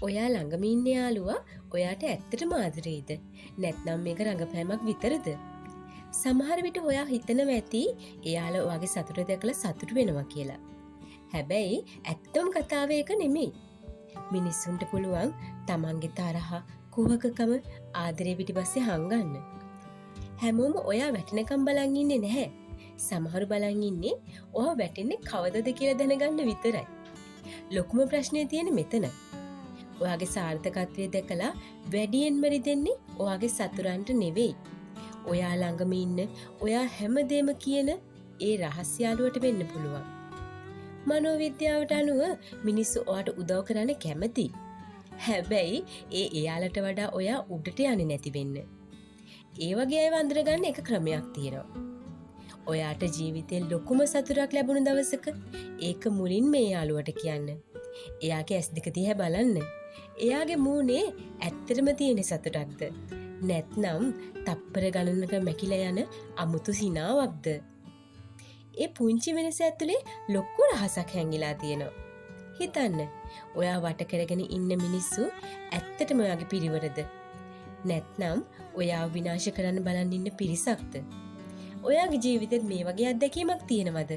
ඔයා ළඟම ඉන්න යාළුවා ඔයාට ඇත්තටම ආදරේද? නැත්නම් මේක රඟපෑමක් විතරද? සමහර විට ඔයා හිතනවා ඇති එයාලා ඔයාගේ සතුට දැකලා සතුටු වෙනවා කියලා. හැබැයි ඇත්තම කතාව ඒක නෙමෙයි. මිනිස්සුන්ට පුළුවන් තමන්ගේ තරහ, කුහකකම ආදරේ පිටිපස්සේ හංගන්න. හැමෝම ඔයා වැටෙනකම් බලන් ඉන්නේ නැහැ. සමහරු බලන් ඉන්නේ ඔයා වැටෙන්නේ කවදද කියලා දැනගන්න විතරයි. ලොකුම ප්‍රශ්නේ තියෙන්නේ මෙතන. ඔයාගේ සාර්ථකත්වය දැකලා වැඩියෙන්ම රිදෙන්නේ ඔයාගේ සතුරන්ට නෙවෙයි. ඔයා ළඟම ඉන්න ඔයා හැමදේම කියන ඒ රහස්‍ය යාළුවට වෙන්න පුළුවන්. මනෝවිද්‍යාවට අනුව මිනිස්සු ඔයාට උදව් කරන්න කැමති. හැබැයි එයාලට වඩා ඔයා උඩට යන්නේ නැති වෙන්න. ඒ වගේ අයව අඳුරගන්න එක ක්‍රමයක් තියෙනවා. ඔයාට ජීවිතේ ලොකුම සතුටක් ලැබුණ දවසක ඒක මුලින් මේ යාළුවට කියන්න. එයාගේ ඇස් දෙක දිහා බලන්න. එයාගේ මූණේ ඇත්තටම තියෙන සතුටක්ද? නැත්නම් තප්පර ගණනක මැකිලා යන අමුතු සිනාවක්ද? ඒ පුංචි වෙනස ඇතුලේ ලොකු රහසක් හැංගිලා තියෙනවා. හිතන්න, ඔයා වට කරගෙන ඉන්න මිනිස්සු ඇත්තටම ඔයාගේ පිරිවරද? නැත්නම් ඔයාව විනාශ කරන්න බලන් ඉන්න පිරිසක්ද? ඔයාගේ ජීවිතෙත් මේ වගේ අත්දැකීමක් තියෙනවද?